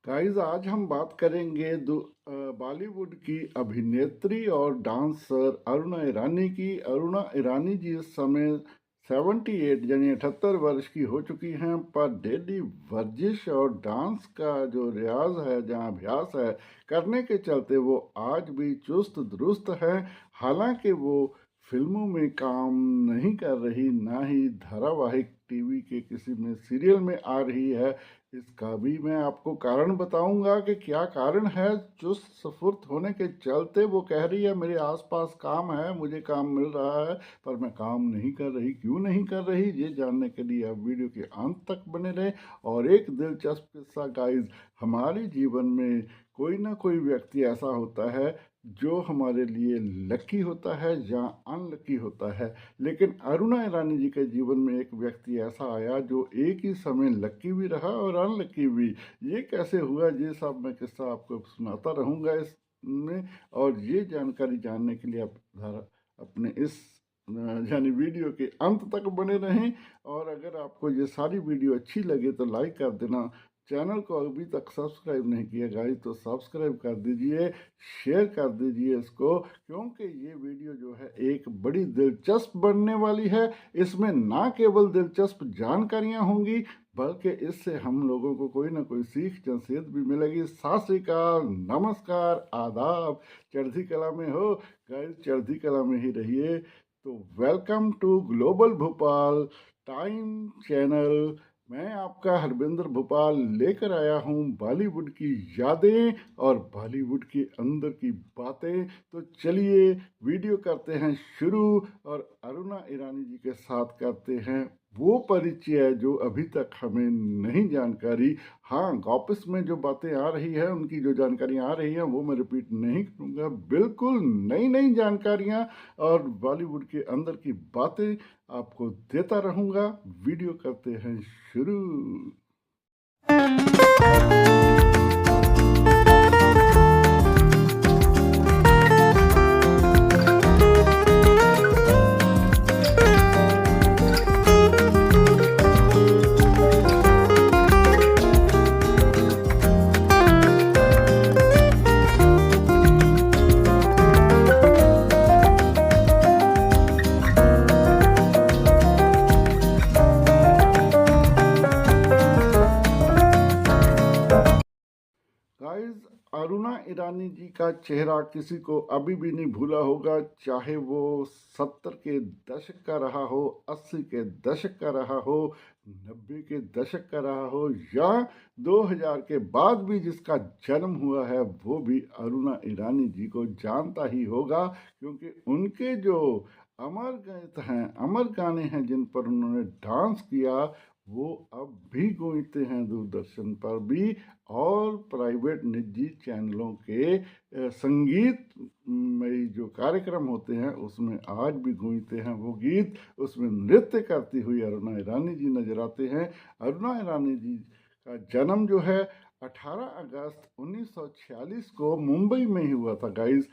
Guys आज हम बात करेंगे बॉलीवुड की अभिनेत्री और डांसर अरुणा ईरानी की। अरुणा ईरानी जी इस समय 78 यानी 78 वर्ष की हो चुकी हैं, पर डेली वर्जिश और डांस का जो रियाज है, जहाँ अभ्यास है करने के चलते वो आज भी चुस्त दुरुस्त है। हालांकि वो फिल्मों में काम नहीं कर रही, ना ही धारावाहिक टीवी के किसी में सीरियल में आ रही है। इसका भी मैं आपको कारण बताऊंगा कि क्या कारण है। चुस्त सफुर्त होने के चलते वो कह रही है मेरे आसपास काम है, मुझे काम मिल रहा है, पर मैं काम नहीं कर रही। क्यों नहीं कर रही, ये जानने के लिए आप वीडियो के अंत तक बने रहें। और एक दिलचस्प किस्सा गाइस, हमारे जीवन में कोई ना कोई व्यक्ति ऐसा होता है जो हमारे लिए लकी होता है या अनलकी होता है। लेकिन अरुणा ईरानी जी के जीवन में एक व्यक्ति ऐसा आया जो एक ही समय लकी भी रहा और अनलकी भी। ये कैसे हुआ, ये सब मैं किस्सा आपको सुनाता रहूँगा इसमें। और ये जानकारी जानने के लिए आप अपने इस यानी वीडियो के अंत तक बने रहें। और अगर आपको ये सारी वीडियो अच्छी लगे तो लाइक कर देना। चैनल को अभी तक सब्सक्राइब नहीं किया गाइस तो सब्सक्राइब कर दीजिए, शेयर कर दीजिए इसको, क्योंकि ये वीडियो जो है एक बड़ी दिलचस्प बनने वाली है। इसमें ना केवल दिलचस्प जानकारियां होंगी, बल्कि इससे हम लोगों को कोई ना कोई सीख नसीहत भी मिलेगी। सत श्री अकाल, नमस्कार, आदाब। चढ़ती कला में हो गाइस, चढ़ती कला में ही रहिए। तो welcome to global Bhopal time channel. मैं आपका हरविंदर भोपाल लेकर आया हूँ बॉलीवुड की यादें और बॉलीवुड के अंदर की बातें। तो चलिए वीडियो करते हैं शुरू और अरुणा ईरानी जी के साथ करते हैं वो परिचय जो अभी तक हमें नहीं जानकारी। हाँ, गॉसिप में जो बातें आ रही है, उनकी जो जानकारियाँ आ रही हैं वो मैं रिपीट नहीं करूँगा। बिल्कुल नई नई जानकारियाँ और बॉलीवुड के अंदर की बातें आपको देता रहूँगा। वीडियो करते हैं शुरू। गाइस, अरुणा ईरानी जी का चेहरा किसी को अभी भी नहीं भूला होगा, चाहे वो 70 के दशक का रहा हो, 80 के दशक का रहा हो, 90 के दशक का रहा हो, या 2000 के बाद भी जिसका जन्म हुआ है वो भी अरुणा ईरानी जी को जानता ही होगा। क्योंकि उनके जो अमर गीत हैं, अमर गाने हैं जिन पर उन्होंने डांस किया, वो अब भी गूंजते हैं दूरदर्शन पर भी और प्राइवेट निजी चैनलों के संगीत में जो कार्यक्रम होते हैं उसमें आज भी गूंजते हैं वो गीत। उसमें नृत्य करती हुई अरुणा ईरानी जी नजर आते हैं। अरुणा ईरानी जी का जन्म जो है 18 अगस्त 1946 को मुंबई में ही हुआ था गाइस।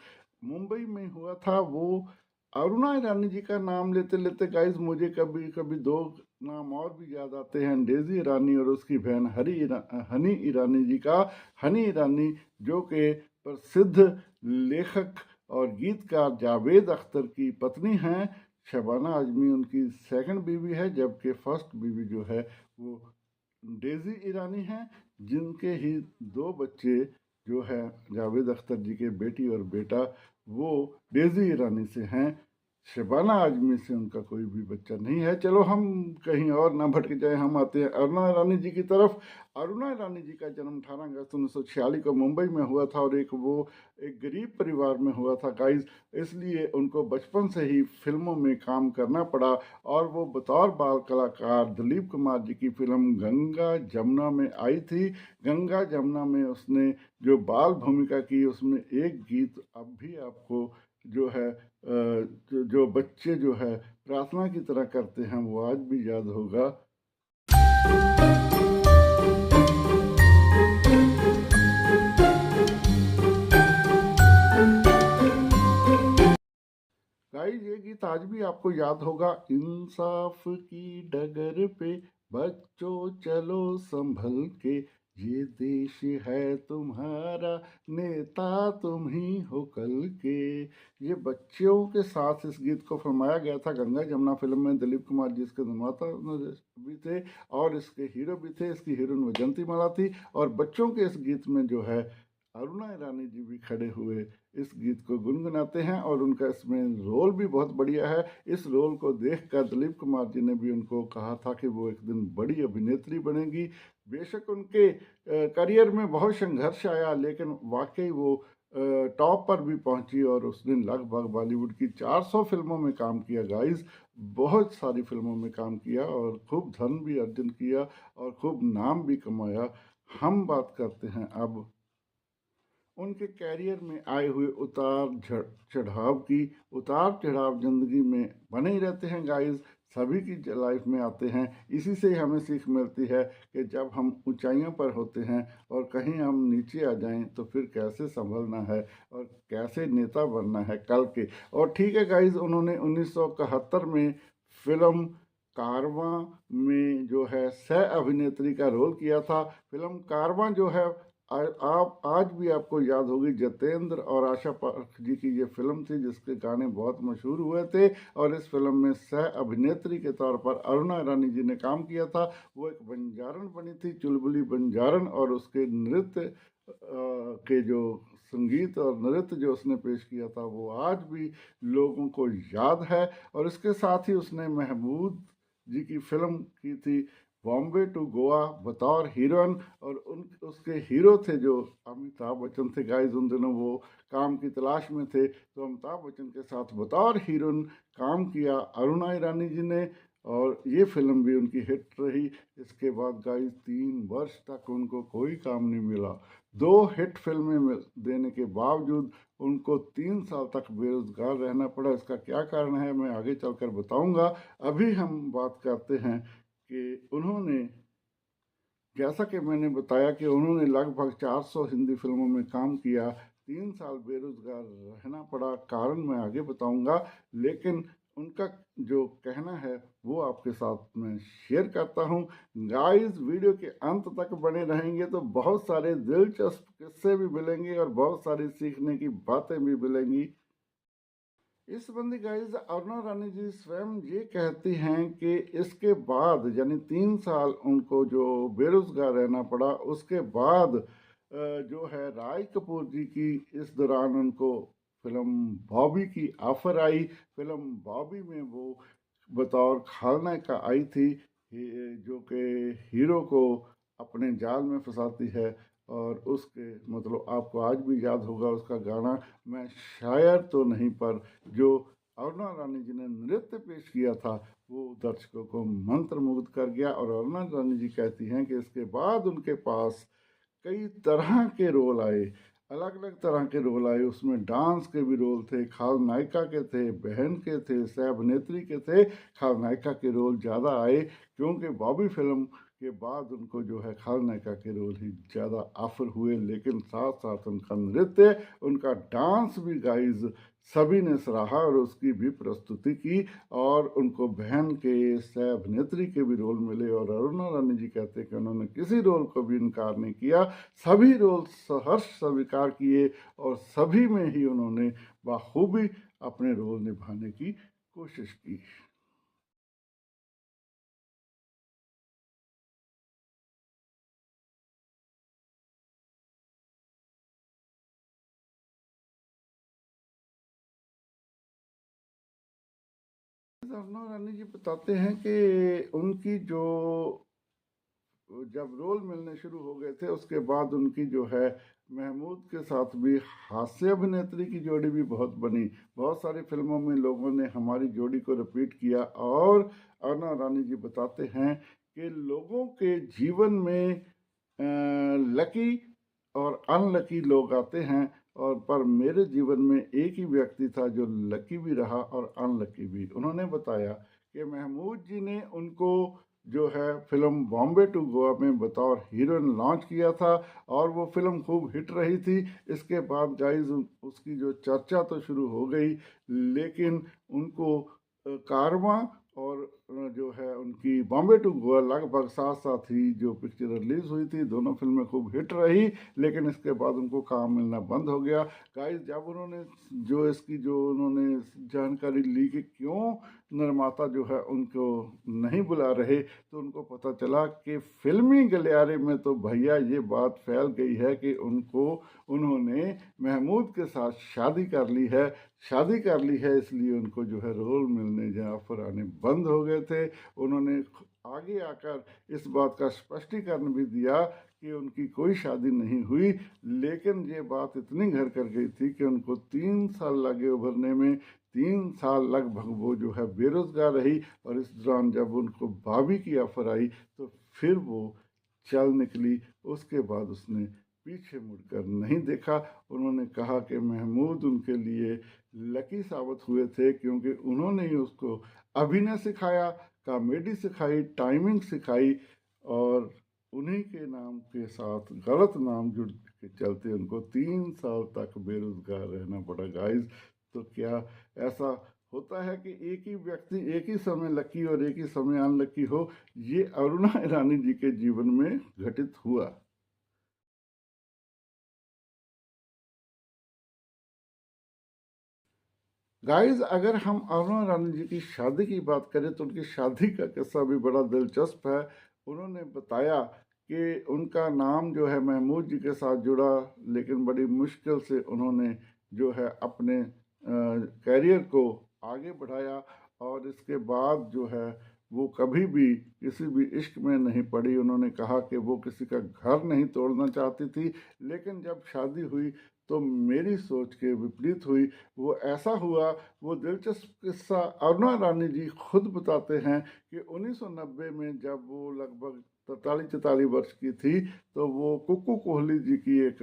मुंबई में हुआ था वो। अरुणा ईरानी जी का नाम लेते लेते गाइस मुझे कभी कभी दो नाम और भी याद आते हैं, डेजी ईरानी और उसकी बहन हनी ईरानी जी का। हनी ईरानी जो कि प्रसिद्ध लेखक और गीतकार जावेद अख्तर की पत्नी हैं। शबाना आजमी उनकी सेकंड बीवी है, जबकि फर्स्ट बीवी जो है वो डेजी ईरानी हैं, जिनके ही दो बच्चे जो है जावेद अख्तर जी के बेटी और बेटा वो डेजी ईरानी से हैं। शबाना आजमी से उनका कोई भी बच्चा नहीं है। चलो हम कहीं और ना भटक जाए, हम आते हैं अरुणा ईरानी जी की तरफ। अरुणा ईरानी जी का जन्म 18 अगस्त 1946 को मुंबई में हुआ था और एक गरीब परिवार में हुआ था गाइस। इसलिए उनको बचपन से ही फिल्मों में काम करना पड़ा और वो बतौर बाल कलाकार दिलीप कुमार जी की फिल्म गंगा जमुना में आई थी। गंगा जमुना में उसने जो बाल भूमिका की, उसमें एक गीत अब भी आपको जो है जो बच्चे जो है प्रार्थना की तरह करते हैं वो आज भी याद होगा। गाइस, ये गीत आज भी आपको याद होगा। इंसाफ की डगर पे बच्चों चलो संभल के, ये देश है तुम्हारा, नेता तुम ही हो कल के। ये बच्चियों के साथ इस गीत को फरमाया गया था गंगा जमुना फिल्म में। दिलीप कुमार जी इसके निर्माता भी थे और इसके हीरो भी थे। इसकी हीरोइन वैजंती माला थी और बच्चों के इस गीत में जो है अरुणा ईरानी जी भी खड़े हुए इस गीत को गुनगुनाते हैं और उनका इसमें रोल भी बहुत बढ़िया है। इस रोल को देखकर दिलीप कुमार जी ने भी उनको कहा था कि वो एक दिन बड़ी अभिनेत्री बनेगी। बेशक उनके करियर में बहुत संघर्ष आया, लेकिन वाकई वो टॉप पर भी पहुंची और उसने लगभग बॉलीवुड की 400 फिल्मों में काम किया गाइस। बहुत सारी फिल्मों में काम किया और खूब धन भी अर्जन किया और खूब नाम भी कमाया। हम बात करते हैं अब उनके कैरियर में आए हुए उतार चढ़ाव की। उतार चढ़ाव जिंदगी में बने ही रहते हैं गाइस, सभी की लाइफ में आते हैं। इसी से ही हमें सीख मिलती है कि जब हम ऊंचाइयों पर होते हैं और कहीं हम नीचे आ जाएं तो फिर कैसे संभलना है और कैसे नेता बनना है कल के। और ठीक है गाइस, उन्होंने 1971 में फिल्म कारवां में जो है सह अभिनेत्री का रोल किया था। फिल्म कारवां जो है आप आज भी आपको याद होगी, जितेंद्र और आशा पारेख जी की ये फिल्म थी जिसके गाने बहुत मशहूर हुए थे। और इस फिल्म में सह अभिनेत्री के तौर पर अरुणा ईरानी जी ने काम किया था। वो एक बंजारन बनी थी, चुलबुली बंजारन, और उसके नृत्य के जो संगीत और नृत्य जो उसने पेश किया था वो आज भी लोगों को याद है। और इसके साथ ही उसने महमूद जी की फिल्म की थी बॉम्बे टू गोवा बतौर हीरोइन। और उन उसके हीरो थे जो अमिताभ बच्चन थे गाइस। उन दिनों वो काम की तलाश में थे तो अमिताभ बच्चन के साथ बतौर हीरोइन काम किया अरुणा ईरानी जी ने और ये फिल्म भी उनकी हिट रही। इसके बाद गाइस 3 वर्ष तक उनको कोई काम नहीं मिला। 2 हिट फिल्में देने के बावजूद उनको 3 साल तक बेरोजगार रहना पड़ा। इसका क्या कारण है मैं आगे चलकर बताऊंगा। अभी हम बात करते हैं कि उन्होंने, जैसा कि मैंने बताया कि उन्होंने लगभग 400 हिंदी फिल्मों में काम किया। 3 साल बेरोजगार रहना पड़ा, कारण मैं आगे बताऊंगा। लेकिन उनका जो कहना है वो आपके साथ मैं शेयर करता हूँ। गाइस, वीडियो के अंत तक बने रहेंगे तो बहुत सारे दिलचस्प किस्से भी मिलेंगे और बहुत सारी सीखने की बातें भी मिलेंगी। इस संबंधी गाइस अरुणा रानी जी स्वयं ये कहती हैं कि इसके बाद यानी 3 साल उनको जो बेरोजगार रहना पड़ा, उसके बाद जो है राय कपूर जी की इस दौरान उनको फिल्म बॉबी की ऑफर आई। फिल्म बॉबी में वो बतौर खलनायिका आई थी, जो कि हीरो को अपने जाल में फंसाती है। और उसके मतलब आपको आज भी याद होगा उसका गाना, मैं शायर तो नहीं पर जो अरुणा रानी जी ने नृत्य पेश किया था वो दर्शकों को मंत्रमुग्ध कर गया। और अरुणा रानी जी कहती हैं कि इसके बाद उनके पास कई तरह के रोल आए, अलग अलग तरह के रोल आए। उसमें डांस के भी रोल थे, खलनायिका के थे, बहन के थे, सह अभिनेत्री के थे। खलनायिका के रोल ज़्यादा आए क्योंकि बॉबी फिल्म के बाद उनको जो है खलनायिका के रोल ही ज़्यादा ऑफर हुए। लेकिन साथ साथ उनका नृत्य, उनका डांस भी गाइज सभी ने सराहा और उसकी भी प्रस्तुति की। और उनको बहन के सह अभिनेत्री के भी रोल मिले और अरुणा रानी जी कहते हैं कि उन्होंने किसी रोल को भी इनकार नहीं किया, सभी रोल सहर्ष स्वीकार किए और सभी में ही उन्होंने बखूबी अपने रोल निभाने की कोशिश की। अरुणा रानी जी बताते हैं कि उनकी जो जब रोल मिलने शुरू हो गए थे उसके बाद उनकी जो है महमूद के साथ भी हास्य अभिनेत्री की जोड़ी भी बहुत बनी। बहुत सारी फिल्मों में लोगों ने हमारी जोड़ी को रिपीट किया। और अरुणा रानी जी बताते हैं कि लोगों के जीवन में लकी और अनलकी लोग आते हैं और पर मेरे जीवन में एक ही व्यक्ति था जो लकी भी रहा और अनलकी भी। उन्होंने बताया कि महमूद जी ने उनको जो है फिल्म बॉम्बे टू गोवा में बतौर हीरोइन लॉन्च किया था और वो फिल्म खूब हिट रही थी। इसके बाद गाइस उसकी जो चर्चा तो शुरू हो गई, लेकिन उनको कारवां और जो है उनकी बॉम्बे टू गोवा लगभग साथ साथ ही जो पिक्चर रिलीज हुई थी, दोनों फिल्में खूब हिट रही, लेकिन इसके बाद उनको काम मिलना बंद हो गया। गाइस, जब उन्होंने जो उन्होंने जानकारी ली कि क्यों निर्माता जो है उनको नहीं बुला रहे, तो उनको पता चला कि फिल्मी गलियारे में तो भैया ये बात फैल गई है कि उन्होंने महमूद के साथ शादी कर ली है। शादी कर ली है, इसलिए उनको जो है रोल मिलने या ऑफर आने बंद हो गए थे। उन्होंने आगे आकर इस बात का स्पष्टीकरण भी दिया कि उनकी कोई शादी नहीं हुई, लेकिन ये बात इतनी घर कर गई थी कि उनको 3 साल लगे उभरने में। 3 साल लगभग वो जो है बेरोजगार रही, और इस दौरान जब उनको भाभी की ऑफर आई तो फिर वो चल निकली। उसके बाद उसने पीछे मुड़कर नहीं देखा। उन्होंने कहा कि महमूद उनके लिए लकी साबित हुए थे, क्योंकि उन्होंने ही उसको अभिनय सिखाया, कॉमेडी सिखाई, टाइमिंग सिखाई, और उन्हीं के नाम के साथ गलत नाम जुड़ के चलते उनको 3 साल तक बेरोजगार रहना पड़ा। गाइस, तो क्या ऐसा होता है कि एक ही व्यक्ति एक ही समय लकी और एक ही समय अनलकी हो? ये अरुणा ईरानी जी के जीवन में घटित हुआ। गाइस, अगर हम अरुणा ईरानी जी की शादी की बात करें तो उनकी शादी का किस्सा भी बड़ा दिलचस्प है। उन्होंने बताया कि उनका नाम जो है महमूद जी के साथ जुड़ा, लेकिन बड़ी मुश्किल से उन्होंने जो है अपने कैरियर को आगे बढ़ाया, और इसके बाद जो है वो कभी भी किसी भी इश्क में नहीं पड़ी। उन्होंने कहा कि वो किसी का घर नहीं तोड़ना चाहती थी, लेकिन जब शादी हुई तो मेरी सोच के विपरीत हुई। वो ऐसा हुआ, वो दिलचस्प किस्सा अरुणा ईरानी जी खुद बताते हैं कि 1990 में जब वो लगभग 43-44 वर्ष की थी, तो वो कुक्कू कोहली जी की एक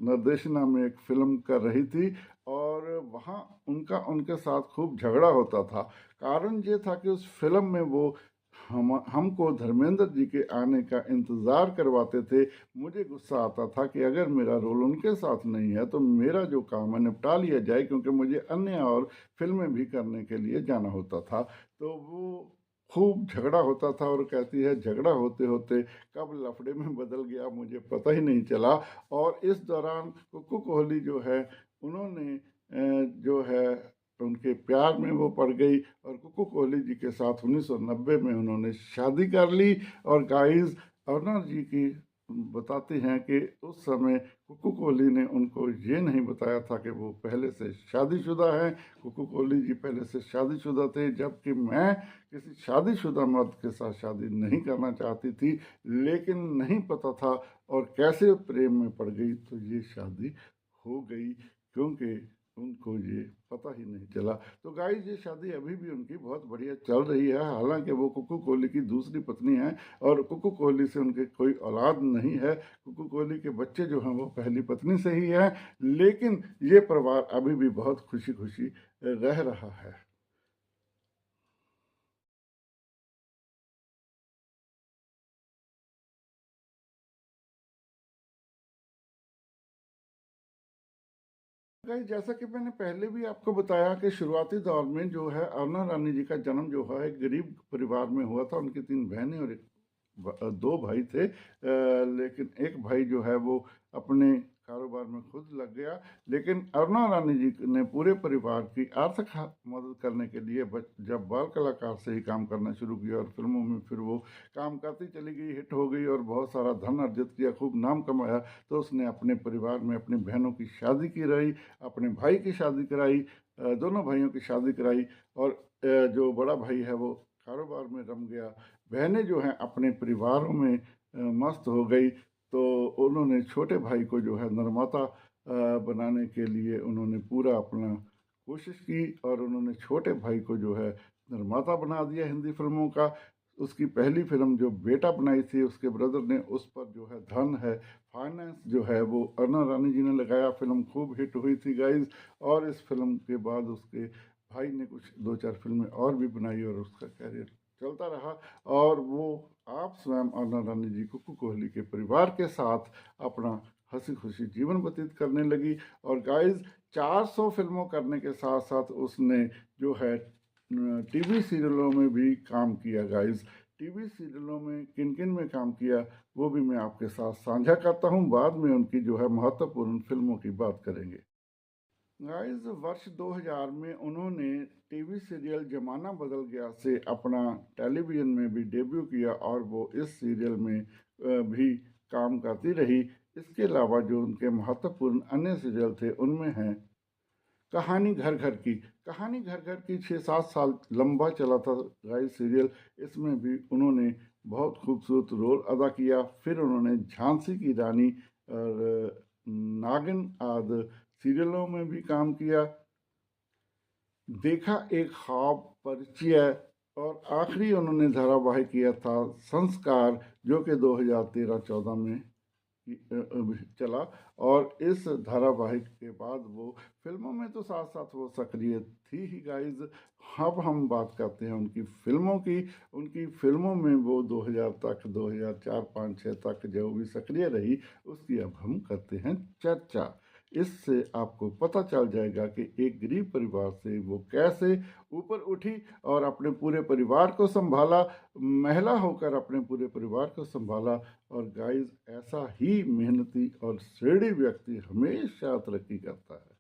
निर्देशना में एक फिल्म कर रही थी, और वहाँ उनका उनके साथ खूब झगड़ा होता था। कारण ये था कि उस फिल्म में वो हमको धर्मेंद्र जी के आने का इंतज़ार करवाते थे। मुझे गुस्सा आता था कि अगर मेरा रोल उनके साथ नहीं है तो मेरा जो काम है निपटा लिया जाए, क्योंकि मुझे अन्य और फिल्में भी करने के लिए जाना होता था। तो वो खूब झगड़ा होता था, और कहती है झगड़ा होते होते कब लफड़े में बदल गया मुझे पता ही नहीं चला। और इस दौरान कुक्कू कोहली जो है उन्होंने जो है उनके प्यार में वो पड़ गई, और कुक्कू कोहली जी के साथ 1990 में उन्होंने शादी कर ली। और गाइस, अरुणा जी की बताते हैं कि उस समय कुक्कू कोहली ने उनको ये नहीं बताया था कि वो पहले से शादीशुदा हैं। कुक्कू कोहली जी पहले से शादीशुदा थे, जबकि मैं किसी शादीशुदा मर्द के साथ शादी नहीं करना चाहती थी, लेकिन नहीं पता था, और कैसे प्रेम में पड़ गई तो ये शादी हो गई, क्योंकि उनको ये पता ही नहीं चला। तो गाइस, ये शादी अभी भी उनकी बहुत बढ़िया चल रही है, हालांकि वो कुक्कू कोहली की दूसरी पत्नी है, और कुक्कू कोहली से उनके कोई औलाद नहीं है। कुक्कू कोहली के बच्चे जो हैं वो पहली पत्नी से ही हैं, लेकिन ये परिवार अभी भी बहुत खुशी खुशी रह रहा है। गाइस, जैसा कि मैंने पहले भी आपको बताया कि शुरुआती दौर में जो है अरुणा रानी जी का जन्म जो है एक गरीब परिवार में हुआ था। उनकी 3 बहनें और एक 2 भाई थे, लेकिन एक भाई जो है वो अपने कारोबार में खुद लग गया। लेकिन अरुणा रानी जी ने पूरे परिवार की आर्थिक मदद करने के लिए जब बाल कलाकार से ही काम करना शुरू किया, और फिल्मों में फिर वो काम करती चली गई, हिट हो गई, और बहुत सारा धन अर्जित किया, खूब नाम कमाया। तो उसने अपने परिवार में अपनी बहनों की शादी की रही, अपने भाई की शादी कराई, दोनों भाइयों की शादी कराई, और जो बड़ा भाई है वो कारोबार में रम गया। बहनें जो हैं अपने परिवारों में मस्त हो गई। तो उन्होंने छोटे भाई को जो है निर्माता बनाने के लिए उन्होंने पूरा अपना कोशिश की, और उन्होंने छोटे भाई को जो है निर्माता बना दिया हिंदी फिल्मों का। उसकी पहली फिल्म जो बेटा बनाई थी, उसके ब्रदर ने उस पर जो है धन है फाइनेंस जो है वो अरुणा रानी जी ने लगाया। फिल्म खूब हिट हुई थी गाइज, और इस फिल्म के बाद उसके भाई ने कुछ 2-4 फिल्में और भी बनाई, और उसका कैरियर चलता रहा। और वो आप स्वयं अरुणा रानी जी कुक्कू कोहली के परिवार के साथ अपना हंसी खुशी जीवन व्यतीत करने लगी। और गाइज, 400 फिल्मों करने के साथ साथ उसने जो है टीवी सीरियलों में भी काम किया गाइस। टीवी सीरियलों में किन किन में काम किया वो भी मैं आपके साथ साझा करता हूँ, बाद में उनकी जो है महत्वपूर्ण फिल्मों की बात करेंगे। गाइस, वर्ष 2000 में उन्होंने टीवी सीरियल जमाना बदल गया से अपना टेलीविज़न में भी डेब्यू किया और वो इस सीरियल में भी काम करती रही। इसके अलावा जो उनके महत्वपूर्ण अन्य सीरियल थे उनमें हैं कहानी घर घर की। कहानी घर घर की 6-7 साल लंबा चला था गाइस सीरियल। इसमें भी उन्होंने बहुत खूबसूरत रोल अदा किया। फिर उन्होंने झांसी की रानी और नागिन आदि सीरियलों में भी काम किया। देखा एक ख्वाब, परिचय और आखिरी उन्होंने धारावाहिक किया था संस्कार, जो कि 2013-14 में चला। और इस धारावाहिक के बाद वो फिल्मों में तो साथ साथ वो सक्रिय थी ही गाइज। अब हम बात करते हैं उनकी फिल्मों की। उनकी फिल्मों में वो 2000 तक 2004-5-6 तक जो भी सक्रिय रही उसकी अब हम करते हैं चर्चा। इससे आपको पता चल जाएगा कि एक गरीब परिवार से वो कैसे ऊपर उठी और अपने पूरे परिवार को संभाला, महिला होकर अपने पूरे परिवार को संभाला। और गाइस, ऐसा ही मेहनती और श्रेणी व्यक्ति हमेशा तरक्की करता है।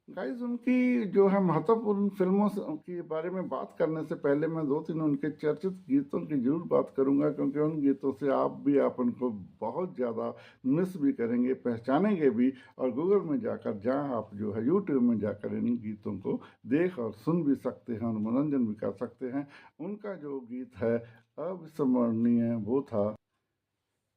गाइस, उनकी जो है महत्वपूर्ण फिल्मों के बारे में बात करने से पहले मैं दो तीन उनके चर्चित गीतों की जरूर बात करूंगा, क्योंकि उन गीतों से आप भी आप उनको बहुत ज़्यादा मिस भी करेंगे, पहचानेंगे भी। और गूगल में जाकर, जहां आप जो है यूट्यूब में जाकर इन गीतों को देख और सुन भी सकते हैं और मनोरंजन भी कर सकते हैं। उनका जो गीत है अविस्मरणीय वो था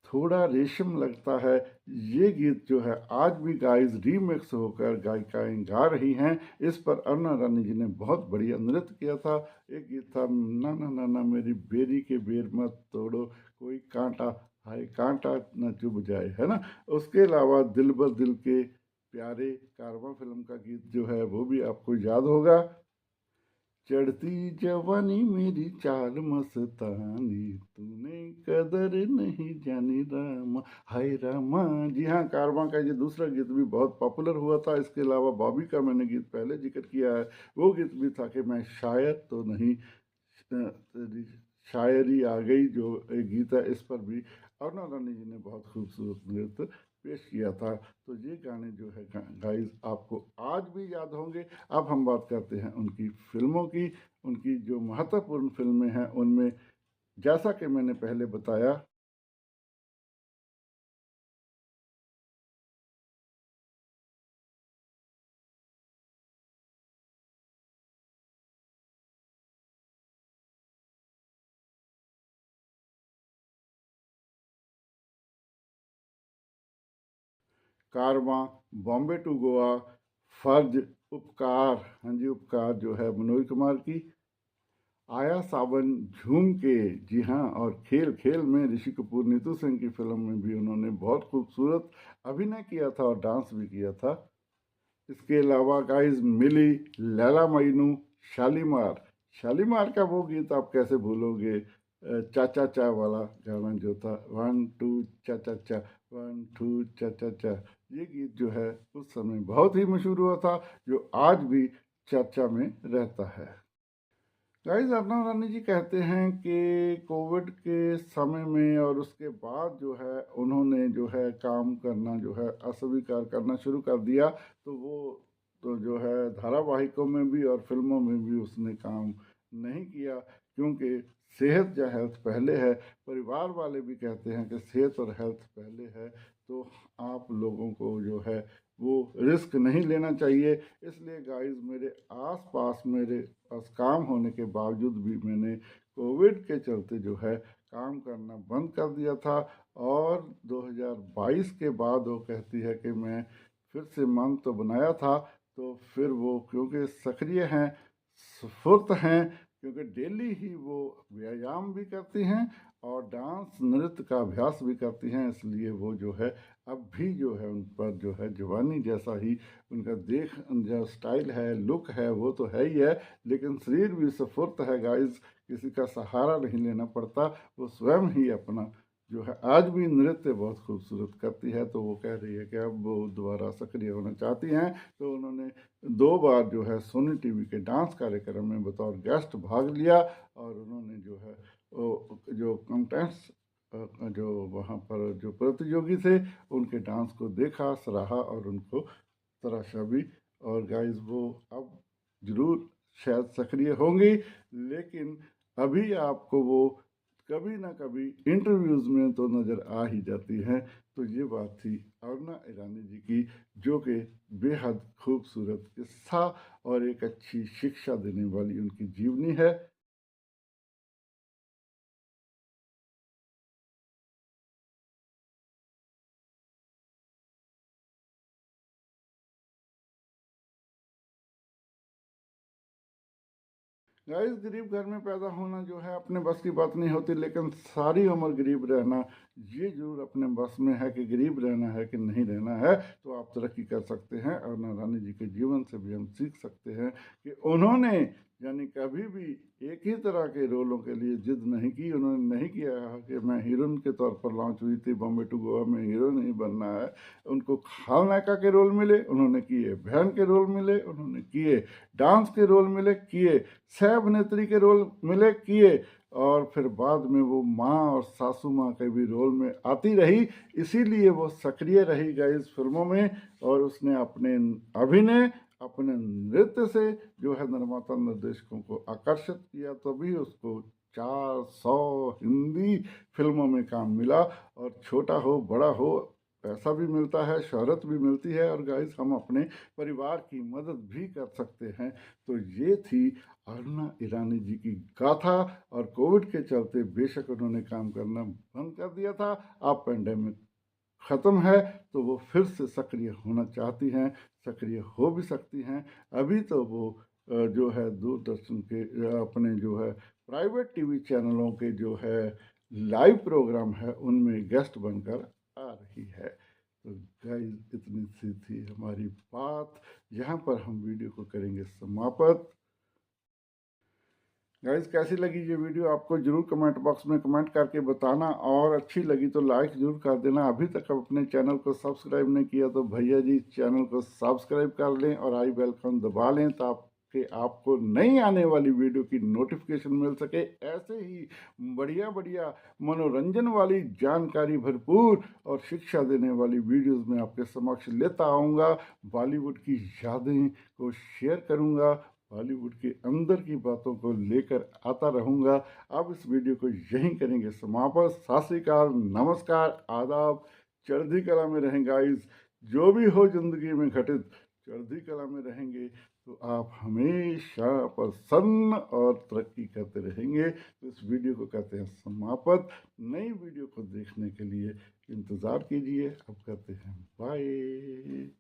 थोड़ा रेशम लगता है। ये गीत जो है आज भी गाइस रीमिक्स होकर गायिकाएं गा रही हैं। इस पर अरुणा रानी जी ने बहुत बढ़िया नृत्य किया था। एक गीत था ना ना ना ना मेरी बेरी के बेर मत तोड़ो, कोई कांटा हाय कांटा न चुभ जाए, है ना। उसके अलावा दिल बर दिल के प्यारे कारवां फिल्म का गीत जो है वो भी आपको याद होगा। चढ़ती जवानी मेरी चाल मस्तानी, तूने कदर नहीं जानी रामा, हाय रामा। जी हाँ, कारवां का ये दूसरा गीत भी बहुत पॉपुलर हुआ था। इसके अलावा बॉबी का मैंने गीत पहले जिक्र किया है, वो गीत भी था कि मैं शायद तो नहीं, तेरी शायरी आ गई, जो एक गीत है। इस पर भी अरुणा रानी जी ने बहुत खूबसूरत नृत्य पेश किया था। तो ये गाने जो है गाइस आपको आज भी याद होंगे। अब हम बात करते हैं उनकी फिल्मों की। उनकी जो महत्वपूर्ण फिल्में हैं उनमें, जैसा कि मैंने पहले बताया, कारवां, बॉम्बे टू गोवा, फर्ज, उपकार, हाँ जी उपकार जो है मनोज कुमार की, आया सावन, झूम के, जी हाँ, और खेल खेल में ऋषि कपूर नीतू सिंह की फिल्म में भी उन्होंने बहुत खूबसूरत अभिनय किया था और डांस भी किया था। इसके अलावा गाइस मिली, लैला मजनू, शालीमार। शालीमार का वो गीत आप कैसे भूलोगे, चाचा चा वाला गाना जो था, वन टू चाचा चा, वन टू चाचा चा। ये गीत जो है उस समय बहुत ही मशहूर हुआ था, जो आज भी चर्चा में रहता है। गाइस, अर्नब रानी जी कहते हैं कि कोविड के समय में और उसके बाद जो है उन्होंने जो है काम करना जो है अस्वीकार करना शुरू कर दिया। तो वो तो जो है धारावाहिकों में भी और फिल्मों में भी उसने काम नहीं किया, क्योंकि सेहत या हेल्थ पहले है। परिवार वाले भी कहते हैं कि सेहत और हेल्थ पहले है, तो आप लोगों को जो है वो रिस्क नहीं लेना चाहिए। इसलिए गाइस, मेरे आस पास मेरे पास काम होने के बावजूद भी मैंने कोविड के चलते जो है काम करना बंद कर दिया था। और 2022 के बाद वो कहती है कि मैं फिर से मन तो बनाया था। तो फिर वो क्योंकि सक्रिय हैं, स्फूर्त हैं, क्योंकि डेली ही वो व्यायाम भी करती हैं और डांस नृत्य का अभ्यास भी करती हैं, इसलिए वो जो है अब भी जो है उन पर जो है जवानी जैसा ही उनका देख जो स्टाइल है, लुक है, वो तो है ही है, लेकिन शरीर भी स्फूर्त है गाइस। किसी का सहारा नहीं लेना पड़ता, वो स्वयं ही अपना जो है आज भी नृत्य बहुत खूबसूरत करती है। तो वो कह रही है कि अब वो दोबारा सक्रिय होना चाहती हैं। तो उन्होंने 2 बार जो है सोनी टीवी के डांस कार्यक्रम में बतौर गेस्ट भाग लिया और उन्होंने जो है जो कंटेस्ट जो वहाँ पर जो प्रतियोगी थे उनके डांस को देखा, सराहा और उनको तराशा भी। और गाइस वो अब जरूर शायद सक्रिय होंगी, लेकिन अभी आपको वो कभी ना कभी इंटरव्यूज में तो नज़र आ ही जाती हैं। तो ये बात थी अरुणा ईरानी जी की, जो कि बेहद खूबसूरत किस्सा और एक अच्छी शिक्षा देने वाली उनकी जीवनी है। गाइस गरीब घर में पैदा होना जो है अपने बस की बात नहीं होती, लेकिन सारी उम्र गरीब रहना ये जरूर अपने बस में है कि गरीब रहना है कि नहीं रहना है। तो आप तरक्की कर सकते हैं। और नारायणी जी के जीवन से भी हम सीख सकते हैं कि उन्होंने यानी कभी भी एक ही तरह के रोलों के लिए जिद नहीं की। उन्होंने नहीं किया कि मैं हीरोइन के तौर पर लॉन्च हुई थी बॉम्बे टू गोवा में, हीरोइन ही बनना है। उनको खलनायिका के रोल मिले, उन्होंने किए। बहन के रोल मिले, उन्होंने किए। डांस के रोल मिले, किए। सह अभिनेत्री के रोल मिले, किए। और फिर बाद में वो माँ और सासू माँ के भी रोल में आती रही। इसीलिए वो सक्रिय रही गई इस फिल्मों में। और उसने अपने अभिनय, अपने नृत्य से जो है निर्माता निर्देशकों को आकर्षित किया। तभी उसको 400 हिंदी फिल्मों में काम मिला। और छोटा हो बड़ा हो, पैसा भी मिलता है, शोहरत भी मिलती है, और गाइस हम अपने परिवार की मदद भी कर सकते हैं। तो ये थी अरुणा ईरानी जी की गाथा। और कोविड के चलते बेशक उन्होंने काम करना बंद कर दिया था। अब पेंडेमिक ख़त्म है तो वो फिर से सक्रिय होना चाहती हैं, सक्रिय हो भी सकती हैं। अभी तो वो जो है दूरदर्शन के अपने जो है प्राइवेट टीवी चैनलों के जो है लाइव प्रोग्राम है उनमें गेस्ट बनकर आ रही है। तो गाइस इतनी सी थी हमारी बात। यहाँ पर हम वीडियो को करेंगे समाप्त। गाइस कैसी लगी ये वीडियो आपको जरूर कमेंट बॉक्स में कमेंट करके बताना, और अच्छी लगी तो लाइक जरूर कर देना। अभी तक अपने चैनल को सब्सक्राइब नहीं किया तो भैया जी चैनल को सब्सक्राइब कर लें और आई बेल आइकन दबा लें, ताकि आपको नई आने वाली वीडियो की नोटिफिकेशन मिल सके। ऐसे ही बढ़िया बढ़िया मनोरंजन वाली, जानकारी भरपूर और शिक्षा देने वाली वीडियोस में आपके समक्ष लेता आऊँगा। बॉलीवुड की यादें को शेयर करूँगा, बॉलीवुड के अंदर की बातों को लेकर आता रहूँगा। अब इस वीडियो को यहीं करेंगे समाप्त। सत श्री अकाल, नमस्कार, आदाब। चढ़ती कला में रहें गाइस। जो भी हो जिंदगी में घटित, चढ़ती कला में रहेंगे तो आप हमेशा प्रसन्न और तरक्की करते रहेंगे। तो इस वीडियो को कहते हैं समाप्त। नई वीडियो को देखने के लिए इंतज़ार कीजिए। अब कहते हैं बाय।